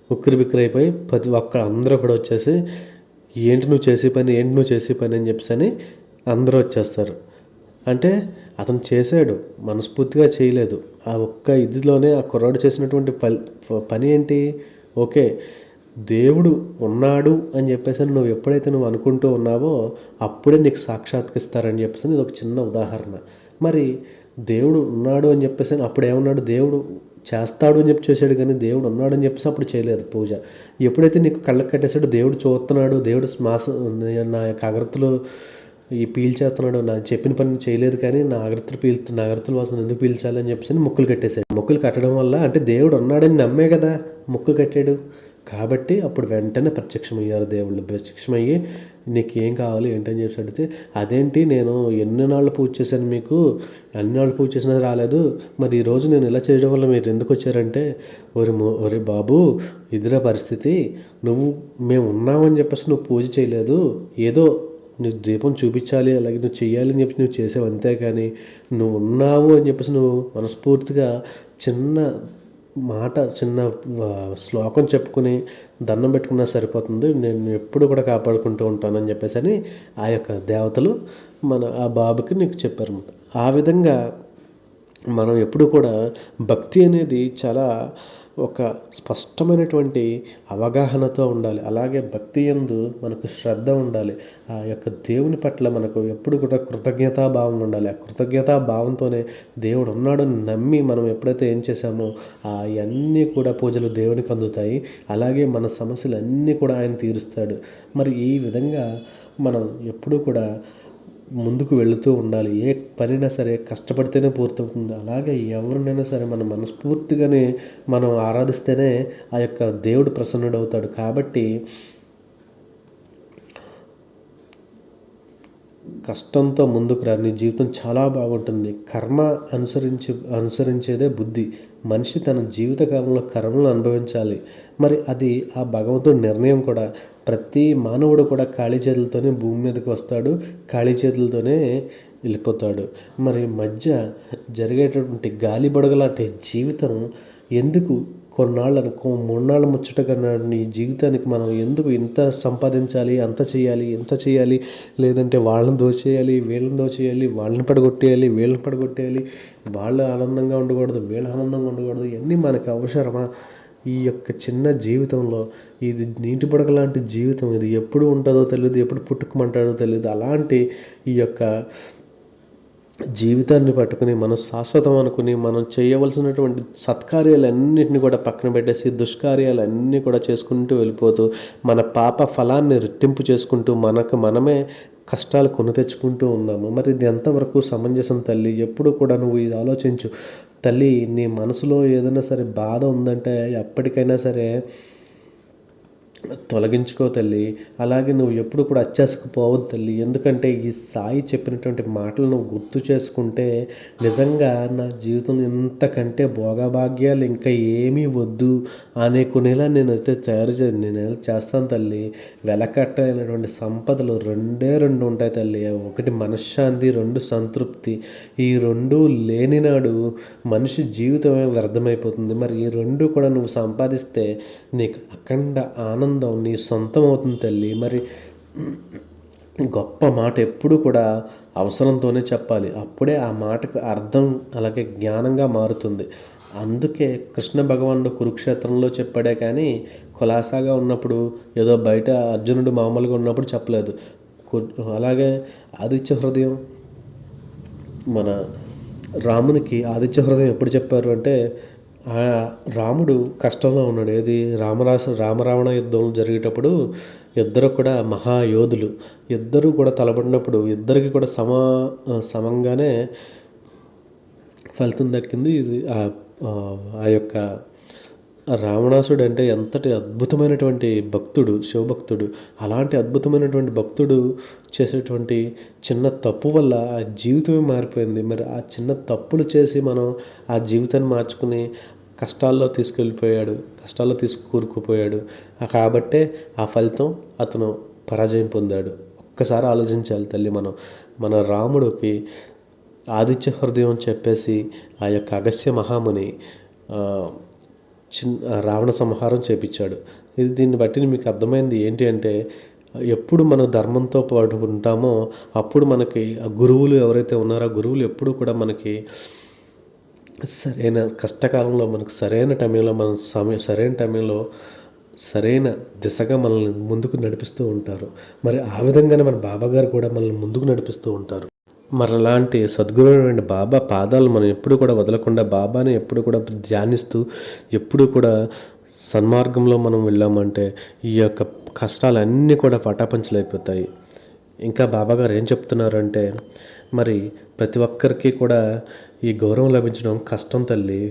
ఉక్కిరిబిక్కిరి ప్రతి ఒక్కరు అందరూ కూడా వచ్చేసి ఏంటి నువ్వు చేసే పని అని చెప్పేసి అందరూ వచ్చేస్తారు. అంటే అతను చేశాడు, మనస్ఫూర్తిగా చేయలేదు. ఆ ఒక్క ఇదిలోనే ఆ కుర్రాడు చేసినటువంటి పని ఏంటి, ఓకే దేవుడు ఉన్నాడు అని చెప్పేసి నువ్వు ఎప్పుడైతే నువ్వు అనుకుంటూ ఉన్నావో అప్పుడే నీకు సాక్షాత్కరిస్తారని చెప్పేసి ఇది ఒక చిన్న ఉదాహరణ. మరి దేవుడు ఉన్నాడు అని చెప్పేసి అప్పుడు ఏమన్నాడు, దేవుడు చేస్తాడు అని చెప్పి చేశాడు, కానీ దేవుడు ఉన్నాడు అని చెప్పేసి అప్పుడు చేయలేదు పూజ. ఎప్పుడైతే నీకు కళ్ళకి కట్టేశాడు, దేవుడు చూస్తున్నాడు, దేవుడు నా యొక్క అగరత్తులు పీల్చేస్తున్నాడు, నా చెప్పిన పని చేయలేదు కానీ నా అగరత్తుల వాసన ఎందుకు పీల్చాలి అని చెప్పేసి ముక్కులు కట్టేశాడు. ముక్కులు కట్టడం వల్ల అంటే దేవుడు ఉన్నాడని నమ్మే కదా ముక్కు కట్టాడు. కాబట్టి అప్పుడు వెంటనే ప్రత్యక్షమయ్యారు దేవుళ్ళు. ప్రత్యక్షమయ్యి నీకేం కావాలి ఏంటని చెప్పి అడిగితే, అదేంటి నేను ఎన్ని నాళ్ళు పూజ చేశాను మీకు, అన్ని నాళ్ళు పూజ చేసినా రాలేదు, మరి ఈరోజు నేను ఇలా చేయడం వల్ల మీరు ఎందుకు వచ్చారంటే, ఒరే బాబు, ఇదిరా పరిస్థితి, మేము ఉన్నామని చెప్పేసి నువ్వు పూజ చేయలేదు, ఏదో నువ్వు దీపం చూపించాలి అలాగే నువ్వు చెయ్యాలి అని చెప్పి నువ్వు చేసావు అంతే, కానీ నువ్వు ఉన్నావు అని చెప్పేసి నువ్వు మనస్ఫూర్తిగా చిన్న మాట, చిన్న శ్లోకం చెప్పుకుని దండం పెట్టుకున్నా సరిపోతుంది, నేను ఎప్పుడు కూడా కాపాడుకుంటూ ఉంటానని చెప్పేసి అని ఆ యొక్క దేవతలు ఆ బాబుకి నీకు చెప్పారన్నమాట. ఆ విధంగా మనం ఎప్పుడు కూడా భక్తి అనేది చాలా ఒక స్పష్టమైనటువంటి అవగాహనతో ఉండాలి. అలాగే భక్తి యందు మనకు శ్రద్ధ ఉండాలి. ఆ యొక్క దేవుని పట్ల మనకు ఎప్పుడు కూడా కృతజ్ఞతాభావం ఉండాలి. ఆ కృతజ్ఞతాభావంతోనే దేవుడు ఉన్నాడని నమ్మి మనం ఎప్పుడైతే ఏం చేశామో అవన్నీ కూడా పూజలు దేవునికి అందుతాయి. అలాగే మన సమస్యలన్నీ కూడా ఆయన తీరుస్తాడు. మరి ఈ విధంగా మనం ఎప్పుడూ కూడా ముందుకు వెళుతూ ఉండాలి. ఏ పనైనా సరే కష్టపడితేనే పూర్తవుతుంది. అలాగే ఎవరినైనా సరే మనం మనస్ఫూర్తిగానే మనం ఆరాధిస్తేనే ఆ యొక్క దేవుడు ప్రసన్నుడవుతాడు. కాబట్టి కష్టంతో ముందుకు రా, నీ జీవితం చాలా బాగుంటుంది. కర్మ అనుసరించేదే బుద్ధి. మనిషి తన జీవితకాలంలో కర్మలను అనుభవించాలి. మరి అది ఆ భగవంతుడి నిర్ణయం కూడా. ప్రతి మానవుడు కూడా ఖాళీ చేతులతోనే భూమి మీదకి వస్తాడు, ఖాళీ చేతులతోనే వెళ్ళిపోతాడు. మరి మధ్య జరిగేటటువంటి గాలి బుడగలాంటి జీవితం ఎందుకు కొన్నాళ్ళను 3 నాళ్ళ ముచ్చట కన్నా నీ జీవితానికి మనం ఎందుకు ఇంత సంపాదించాలి, అంత చేయాలి, ఇంత చేయాలి, లేదంటే వాళ్ళని దోచేయాలి, వీళ్ళని దోచేయాలి, వాళ్ళని పడగొట్టేయాలి, వీళ్ళని పడగొట్టేయాలి, వాళ్ళు ఆనందంగా ఉండకూడదు, వీళ్ళు ఆనందంగా ఉండకూడదు, ఇవన్నీ మనకు అవసరమా? ఈ యొక్క చిన్న జీవితంలో ఇది నీటి బుడగ లాంటి జీవితం, ఇది ఎప్పుడు ఉంటుందో తెలియదు, ఎప్పుడు పుట్టుకమంటాడో తెలియదు. అలాంటి ఈ యొక్క జీవితాన్ని పట్టుకుని మనం శాశ్వతం అనుకుని మనం చేయవలసినటువంటి సత్కార్యాలన్నింటినీ కూడా పక్కన పెట్టేసి దుష్కార్యాలన్నీ కూడా చేసుకుంటూ వెళ్ళిపోతూ మన పాప ఫలాన్ని రెట్టింపు చేసుకుంటూ మనమే కష్టాలు కొని తెచ్చుకుంటూ ఉన్నాము. మరి ఇది ఎంతవరకు సమంజసం తల్లి? ఎప్పుడు కూడా నువ్వు ఇది ఆలోచించు తల్లి. నీ మనసులో ఏదైనా సరే బాధ ఉందంటే ఎప్పటికైనా సరే తొలగించుకో తల్లి. అలాగే నువ్వు ఎప్పుడు కూడా అత్యాశకు పోవద్దు తల్లి. ఎందుకంటే ఈ సాయి చెప్పినటువంటి మాటలు నువ్వు గుర్తు చేసుకుంటే నిజంగా నా జీవితంలో ఇంతకంటే భోగభాగ్యాలు ఇంకా ఏమీ వద్దు అనుకునేలా నేనైతే నేను చేస్తాను తల్లి. వెలకట్టలేనటువంటి సంపదలు రెండు ఉంటాయి తల్లి. ఒకటి మనశ్శాంతి, 2 సంతృప్తి. ఈ 2 లేనినాడు మనిషి జీవితమే వ్యర్థమైపోతుంది. మరి ఈ 2 కూడా నువ్వు సంపాదిస్తే నీకు అఖండ ఆనందం నీ సొంతం అవుతుంది తల్లి. మరి గొప్ప మాట ఎప్పుడు కూడా అవసరంతోనే చెప్పాలి. అప్పుడే ఆ మాటకు అర్థం అలాగే జ్ఞానంగా మారుతుంది. అందుకే కృష్ణ భగవానుడు కురుక్షేత్రంలో చెప్పాడే కానీ కులాసాగా ఉన్నప్పుడు ఏదో బయట అర్జునుడు మామూలుగా ఉన్నప్పుడు చెప్పలేదు. అలాగే ఆదిత్య హృదయం మన రామునికి ఆదిత్య హృదయం ఎప్పుడు చెప్పారు అంటే రాముడు కష్టంలో ఉన్నాడు. ఏది రామరావణ యుద్ధం జరిగేటప్పుడు ఇద్దరు కూడా మహాయోధులు, ఇద్దరు కూడా తలపడినప్పుడు ఇద్దరికి కూడా సమంగానే ఫలితం దక్కింది. ఇది ఆ యొక్క రావణాసుడు అంటే ఎంతటి అద్భుతమైనటువంటి భక్తుడు, శివభక్తుడు. అలాంటి అద్భుతమైనటువంటి భక్తుడు చేసేటువంటి చిన్న తప్పు వల్ల ఆ జీవితమే మారిపోయింది. మరి ఆ చిన్న తప్పులు చేసి మనం ఆ జీవితాన్ని మార్చుకుని కష్టాల్లో కూరుకుపోయాడు. కాబట్టే ఆ ఫలితం అతను పరాజయం పొందాడు. ఒక్కసారి ఆలోచించాలి తల్లి. మన రాముడికి ఆదిత్య హృదయం చెప్పేసి ఆ యొక్క అగస్త్య మహాముని రావణ సంహారం చేపించాడు. దీన్ని బట్టి మీకు అర్థమైంది ఏంటి అంటే ఎప్పుడు మనం ధర్మంతో పాటు ఉంటామో అప్పుడు మనకి ఆ గురువులు ఎవరైతే ఉన్నారో ఆ గురువులు ఎప్పుడు కూడా మనకి సరైన కష్టకాలంలో మనకు సరైన టైంలో సరైన దిశగా మనల్ని ముందుకు నడిపిస్తూ ఉంటారు. మరి ఆ విధంగానే మన బాబాగారు కూడా మనల్ని ముందుకు నడిపిస్తూ ఉంటారు. మరి అలాంటి సద్గురువైన బాబా పాదాలు మనం ఎప్పుడు కూడా వదలకుండా బాబాని ఎప్పుడు కూడా ధ్యానిస్తూ ఎప్పుడు కూడా సన్మార్గంలో మనం వెళ్ళామంటే ఈ యొక్క కష్టాలన్నీ కూడా పటాపంచలైపోతాయి. ఇంకా బాబాగారు ఏం చెప్తున్నారంటే మరి ప్రతి ఒక్కరికి కూడా ఈ గౌరవం లభించడం కష్టం తల్లి.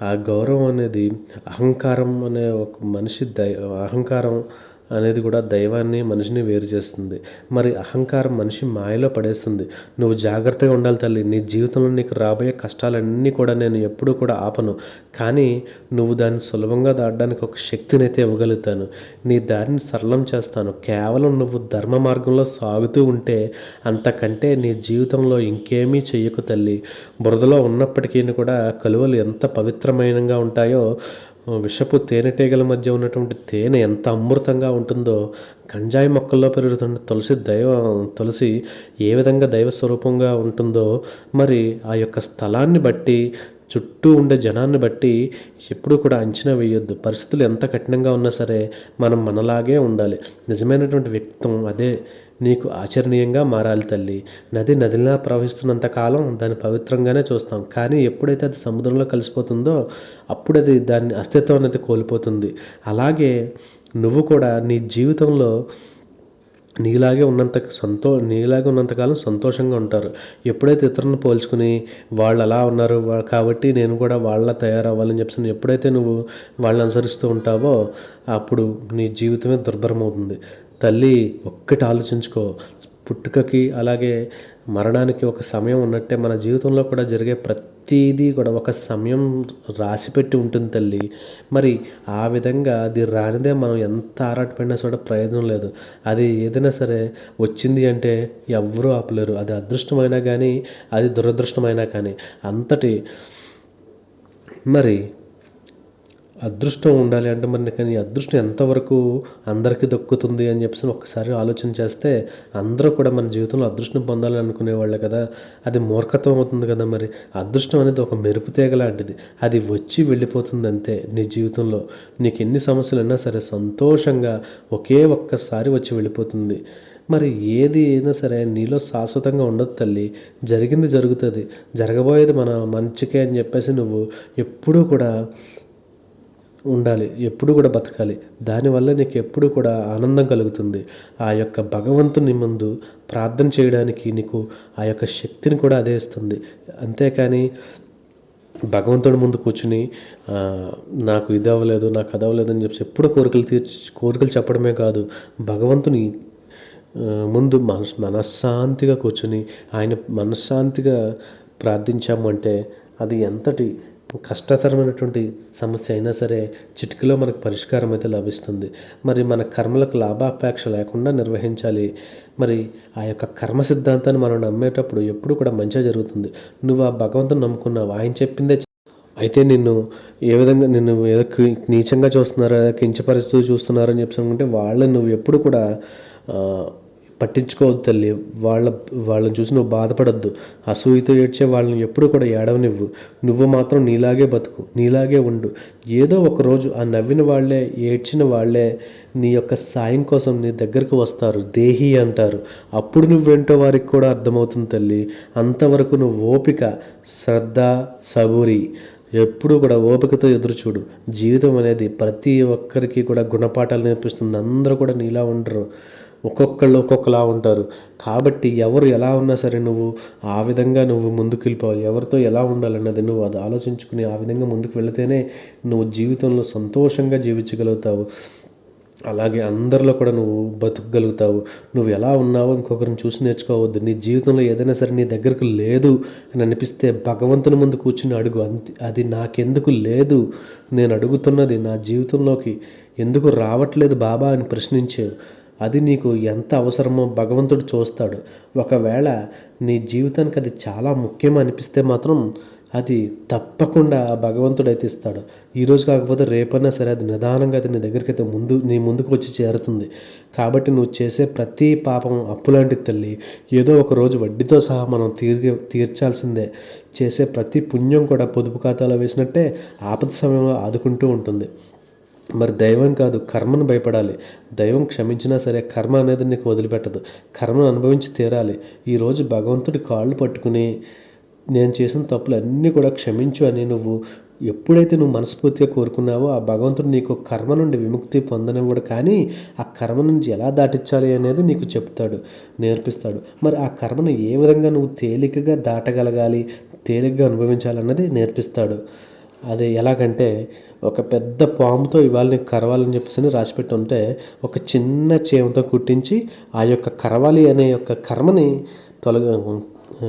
ఆ గౌరవం అనేది అహంకారం అనే ఒక మనిషి అహంకారం అనేది కూడా దైవాన్ని మనిషిని వేరు చేస్తుంది. మరి అహంకారం మనిషి మాయలో పడేస్తుంది. నువ్వు జాగ్రత్తగా ఉండాలి తల్లి. నీ జీవితంలో నీకు రాబోయే కష్టాలన్నీ కూడా నేను ఎప్పుడూ కూడా ఆపను. కానీ నువ్వు దాన్ని సులభంగా దాటడానికి ఒక శక్తినైతే ఇవ్వగలుగుతాను. నీ దారిని సరళం చేస్తాను. కేవలం నువ్వు ధర్మ మార్గంలో సాగుతూ ఉంటే అంతకంటే నీ జీవితంలో ఇంకేమీ చెయ్యకు తల్లి. బురదలో ఉన్నప్పటికీ కూడా కలువలు ఎంత పవిత్రమైనగా ఉంటాయో, విషపు తేనెటీగల మధ్య ఉన్నటువంటి తేనె ఎంత అమృతంగా ఉంటుందో, గంజాయి మొక్కల్లో పెరుగుతున్న తులసి ఏ విధంగా దైవ స్వరూపంగా ఉంటుందో, మరి ఆ యొక్క స్థలాన్ని బట్టి, చుట్టూ ఉండే జనాన్ని బట్టి ఎప్పుడూ కూడా అంచనా వేయొద్దు. పరిస్థితులు ఎంత కఠినంగా ఉన్నా సరే మనం మనలాగే ఉండాలి. నిజమైనటువంటి వ్యక్తిత్వం అదే నీకు ఆచరణీయంగా మారాలి తల్లి. నదిలా ప్రవహిస్తున్నంత కాలం దాన్ని పవిత్రంగానే చూస్తాం. కానీ ఎప్పుడైతే అది సముద్రంలో కలిసిపోతుందో అప్పుడు అది దాని అస్తిత్వం అనేది కోల్పోతుంది. అలాగే నువ్వు కూడా నీ జీవితంలో నీలాగే ఉన్నంతకాలం సంతోషంగా ఉంటారు. ఎప్పుడైతే ఇతరులను పోల్చుకుని వాళ్ళు అలా ఉన్నారు కాబట్టి నేను కూడా వాళ్ళ తయారవ్వాలని చెప్పి ఎప్పుడైతే నువ్వు వాళ్ళని అనుసరిస్తూ ఉంటావో అప్పుడు నీ జీవితమే దుర్భరమవుతుంది. తల్లి ఒక్కటి ఆలోచించుకో. పుట్టుకకి అలాగే మరణానికి ఒక సమయం ఉన్నట్టే మన జీవితంలో కూడా జరిగే ప్రతిదీ కూడా ఒక సమయం రాసిపెట్టి ఉంటుంది తల్లి. మరి ఆ విధంగా అది రానిదే మనం ఎంత ఆరాటపడినా కూడా ప్రయోజనం లేదు. అది ఏదైనా సరే వచ్చింది అంటే ఎవ్వరూ ఆపలేరు. అది అదృష్టమైనా కానీ అది దురదృష్టమైనా కానీ అంతటి మరి అదృష్టం ఉండాలి అంటే మరి కానీ అదృష్టం ఎంతవరకు అందరికీ దక్కుతుంది అని చెప్పేసి ఒక్కసారి ఆలోచన చేస్తే అందరూ కూడా మన జీవితంలో అదృష్టం పొందాలని అనుకునేవాళ్ళే కదా. అది మూర్ఖత్వం అవుతుంది కదా. మరి అదృష్టం అనేది ఒక మెరుపు తీగ లాంటిది. అది వచ్చి వెళ్ళిపోతుంది అంతే. నీ జీవితంలో నీకు ఎన్ని సమస్యలు ఉన్నా సరే సంతోషంగా ఒకే ఒక్కసారి వచ్చి వెళ్ళిపోతుంది. మరి ఏది అయినా సరే నీలో శాశ్వతంగా ఉండదు తల్లి. జరిగింది జరుగుతుంది. జరగబోయేది మన మంచికే అని చెప్పేసి నువ్వు ఎప్పుడూ కూడా ఉండాలి. ఎప్పుడు కూడా బతకాలి. దానివల్ల నీకు ఎప్పుడు కూడా ఆనందం కలుగుతుంది. ఆ యొక్క భగవంతుని ముందు ప్రార్థన చేయడానికి నీకు ఆ యొక్క శక్తిని కూడా అదే ఇస్తుంది. అంతేకాని భగవంతుడి ముందు కూర్చుని నాకు ఇది అవ్వలేదు, నాకు అది అవ్వలేదు అని చెప్పి ఎప్పుడు కోరికలు చెప్పడమే కాదు, భగవంతుని ముందు మనశ్శాంతిగా కూర్చుని ఆయన మనశ్శాంతిగా ప్రార్థించాము అంటే అది ఎంతటి కష్టతరమైనటువంటి సమస్య అయినా సరే చిటికలో మనకు పరిష్కారం అయితే లభిస్తుంది. మరి మన కర్మలకు లాభాపేక్ష లేకుండా నిర్వహించాలి. మరి ఆ యొక్క కర్మ సిద్ధాంతాన్ని మనం నమ్మేటప్పుడు ఎప్పుడు కూడా మంచిగా జరుగుతుంది. నువ్వు ఆ భగవంతుని నమ్ముకున్నావు, ఆయన చెప్పిందే అయితే నిన్ను ఏదో నీచంగా చూస్తున్నారా, కించపరుస్తూ చూస్తున్నారని చెప్పి అనుకుంటే వాళ్ళని నువ్వు ఎప్పుడు కూడా పట్టించుకోవద్దు తల్లి. వాళ్ళని చూసి నువ్వు బాధపడద్దు. అసూయతో ఏడ్చే వాళ్ళని ఎప్పుడు కూడా ఏడవనివ్వు. నువ్వు మాత్రం నీలాగే బతుకు, నీలాగే ఉండు. ఏదో ఒకరోజు ఆ నవ్విన వాళ్ళే, ఏడ్చిన వాళ్ళే నీ యొక్క సాయం కోసం నీ దగ్గరకు వస్తారు. దేహి అంటారు. అప్పుడు నువ్వేంటో వారికి కూడా అర్థమవుతుంది తల్లి. అంతవరకు నువ్వు ఓపిక, శ్రద్ధ, సబూరి ఎప్పుడూ కూడా ఓపికతో ఎదురుచూడు. జీవితం అనేది ప్రతి ఒక్కరికి కూడా గుణపాఠాలు నేర్పిస్తుంది. అందరూ కూడా నీలా ఉండరు. ఒక్కొక్కళ్ళు ఒక్కొక్కలా ఉంటారు. కాబట్టి ఎవరు ఎలా ఉన్నా సరే నువ్వు ఆ విధంగా నువ్వు ముందుకు వెళ్ళిపోవాలి. ఎవరితో ఎలా ఉండాలన్నది నువ్వు అది ఆలోచించుకుని ఆ విధంగా ముందుకు వెళితేనే నువ్వు జీవితంలో సంతోషంగా జీవించగలుగుతావు. అలాగే అందరిలో కూడా నువ్వు బతుకగలుగుతావు. నువ్వు ఎలా ఉన్నావో ఇంకొకరిని చూసి నేర్చుకోవద్దు. నీ జీవితంలో ఏదైనా సరే నీ దగ్గరకు లేదు అని అనిపిస్తే భగవంతుని ముందు కూర్చుని అడుగు. అది నాకెందుకు లేదు, నేను అడుగుతున్నది నా జీవితంలోకి ఎందుకు రావట్లేదు బాబా అని ప్రశ్నించావు. అది నీకు ఎంత అవసరమో భగవంతుడు చూస్తాడు. ఒకవేళ నీ జీవితానికి అది చాలా ముఖ్యం అనిపిస్తే మాత్రం అది తప్పకుండా భగవంతుడు అయితే ఇస్తాడు. ఈరోజు కాకపోతే రేపైనా సరే అది నిదానంగా అయితే నీ దగ్గరికి అయితే నీ ముందుకు వచ్చి చేరుతుంది. కాబట్టి నువ్వు చేసే ప్రతి పాపం అప్పులాంటి తల్లి. ఏదో ఒక రోజు వడ్డీతో సహా మనం తీర్చాల్సిందే. చేసే ప్రతి పుణ్యం కూడా పొదుపు ఖాతాలో వేసినట్టే ఆపద సమయంలో ఆదుకుంటూ ఉంటుంది. మరి దైవం కాదు, కర్మను భయపడాలి. దైవం క్షమించినా సరే కర్మ అనేది నీకు వదిలిపెట్టదు. కర్మను అనుభవించి తీరాలి. ఈరోజు భగవంతుడి కాళ్ళు పట్టుకుని నేను చేసిన తప్పులన్నీ కూడా క్షమించు అని నువ్వు ఎప్పుడైతే నువ్వు మనస్ఫూర్తిగా కోరుకున్నావో ఆ భగవంతుడు నీకు కర్మ నుండి విముక్తి పొందనివ్వడు. కానీ ఆ కర్మ నుంచి ఎలా దాటించాలి అనేది నీకు చెప్తాడు, నేర్పిస్తాడు. మరి ఆ కర్మను ఏ విధంగా నువ్వు తేలికగా దాటగలగాలి, తేలికగా అనుభవించాలన్నది నేర్పిస్తాడు. అది ఎలాగంటే ఒక పెద్ద పాముతో ఇవాళ నీకు కరవాలని చెప్పేసి రాసిపెట్టి ఉంటే ఒక చిన్న చీమతో కుట్టించి ఆ యొక్క కరవాలి అనే యొక్క కర్మని ఆ,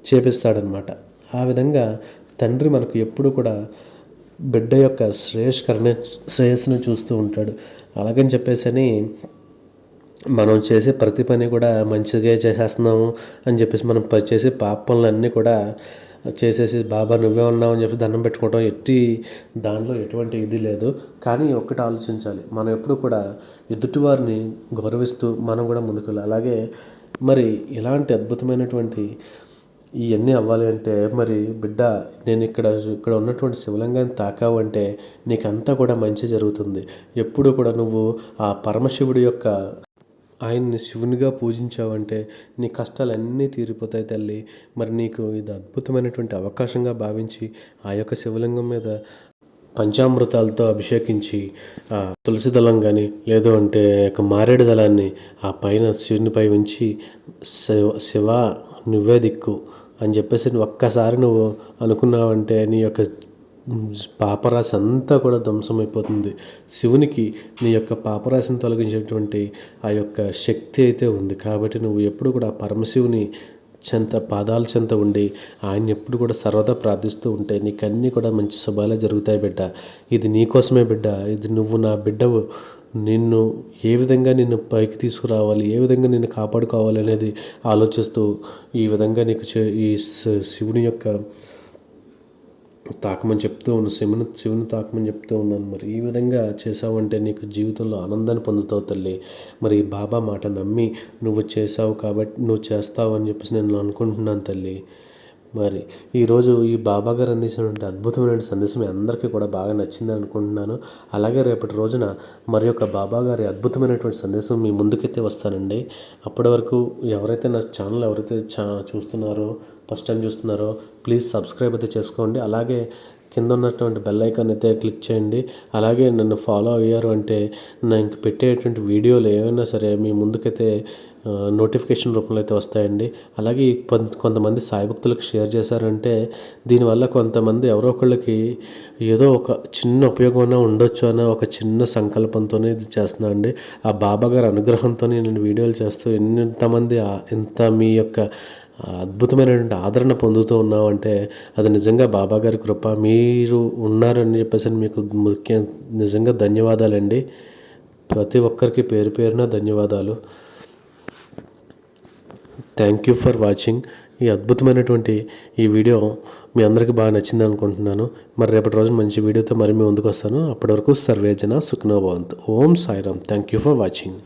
చేపిస్తాడనమాట. ఆ విధంగా తండ్రి మనకు ఎప్పుడు కూడా బిడ్డ యొక్క శ్రేయస్సును చూస్తూ ఉంటాడు. అలాగని చెప్పేసి మనం చేసే ప్రతి పని కూడా మంచిగా చేసేస్తున్నాము అని చెప్పేసి మనం చేసే పాప పనులన్నీ కూడా చేసేసి బాబా నువ్వే ఉన్నావు అని చెప్పి దండం పెట్టుకోవడం దానిలో ఎటువంటి ఇది లేదు. కానీ ఒక్కటి ఆలోచించాలి, మనం ఎప్పుడు కూడా ఎదుటివారిని గౌరవిస్తూ మనం కూడా ముందుకు వెళ్ళాలి. అలాగే మరి ఇలాంటి అద్భుతమైనటువంటి ఇవన్నీ అవ్వాలి అంటే మరి బిడ్డ నేను ఇక్కడ ఉన్నటువంటి శివలింగాన్ని తాకావు అంటే నీకంతా కూడా మంచి జరుగుతుంది. ఎప్పుడు కూడా నువ్వు ఆ పరమశివుడి యొక్క ఆయన్ని శివునిగా పూజించావంటే నీ కష్టాలన్నీ తీరిపోతాయి తల్లి. మరి నీకు ఇది అద్భుతమైనటువంటి అవకాశంగా భావించి ఆ యొక్క శివలింగం మీద పంచామృతాలతో అభిషేకించి ఆ తులసి దళం కానీ లేదు అంటే ఒక మారేడు దళాన్ని ఆ పైన శివునిపై ఉంచి శివ నువ్వే దిక్కు అని చెప్పేసి ఒక్కసారి నువ్వు అనుకున్నావంటే నీ యొక్క పాపరాశి అంతా కూడా ధ్వంసమైపోతుంది. శివునికి నీ యొక్క పాపరాశిని తొలగించేటువంటి ఆ యొక్క శక్తి అయితే ఉంది. కాబట్టి నువ్వు ఎప్పుడు కూడా పరమశివుని పాదాల చెంత ఉండి ఆయన ఎప్పుడు కూడా సర్వదా ప్రార్థిస్తూ ఉంటే నీకు అన్నీ కూడా మంచి శుభాలే జరుగుతాయి బిడ్డ. ఇది నీకోసమే బిడ్డ, ఇది నువ్వు నా బిడ్డవు. నిన్ను ఏ విధంగా నిన్ను పైకి తీసుకురావాలి, ఏ విధంగా నిన్ను కాపాడుకోవాలి అనేది ఆలోచిస్తూ ఈ విధంగా నీకు ఈ శివుని యొక్క తాకమని చెప్తూ ఉన్నాను, శివుని తాకమని చెప్తూ ఉన్నాను. మరి ఈ విధంగా చేసావంటే నీకు జీవితంలో ఆనందాన్ని పొందుతావు తల్లి. మరి బాబా మాట నమ్మి నువ్వు చేసావు కాబట్టి నువ్వు చేస్తావు అని చెప్పేసి నేను అనుకుంటున్నాను తల్లి. మరి ఈరోజు ఈ బాబా గారు అందించినటువంటి అద్భుతమైన సందేశం మీ అందరికీ కూడా బాగా నచ్చిందని అనుకుంటున్నాను. అలాగే రేపటి రోజున మరి యొక్క బాబా గారి అద్భుతమైనటువంటి సందేశం మీ ముందుకైతే వస్తానండి. అప్పటి వరకు ఎవరైతే నా ఛానల్ చూస్తున్నారో ఫస్ట్ టైం చూస్తున్నారో ప్లీజ్ సబ్స్క్రైబ్ అయితే చేసుకోండి. అలాగే కింద ఉన్నటువంటి బెల్ ఐకాన్ అయితే క్లిక్ చేయండి. అలాగే నన్ను ఫాలో అయ్యారు అంటే నేను పెట్టేటువంటి వీడియోలు ఏమైనా సరే మీ ముందుకైతే నోటిఫికేషన్ రూపంలో అయితే వస్తాయండి. అలాగే కొంతమంది సాయి భక్తులకు షేర్ చేశారంటే దీనివల్ల కొంతమంది ఎవరో ఒకళ్ళకి ఏదో ఒక చిన్న ఉపయోగమైనా ఉండొచ్చు అన్న ఒక చిన్న సంకల్పంతోనే ఇది చేస్తున్నా అండి. ఆ బాబా గారి అనుగ్రహంతో నేను వీడియోలు చేస్తూ ఎంత మీ యొక్క అద్భుతమైనటువంటి ఆదరణ పొందుతూ ఉన్నామంటే అది నిజంగా బాబా గారి కృప. మీరు ఉన్నారని చెప్పేసి మీకు నిజంగా ధన్యవాదాలండి. ప్రతి ఒక్కరికి పేరు పేరున ధన్యవాదాలు. Thank you for watching. ఈ అద్భుతమైనటువంటి ఈ వీడియో మీ అందరికీ బాగా నచ్చింది అనుకుంటున్నాను. మరి రేపటి రోజు మంచి వీడియోతో మరి మీ ముందుకు వస్తాను. అప్పటి వరకు సర్వేజన సుఖనో భవంతు. Om Sairam. Thank you for watching.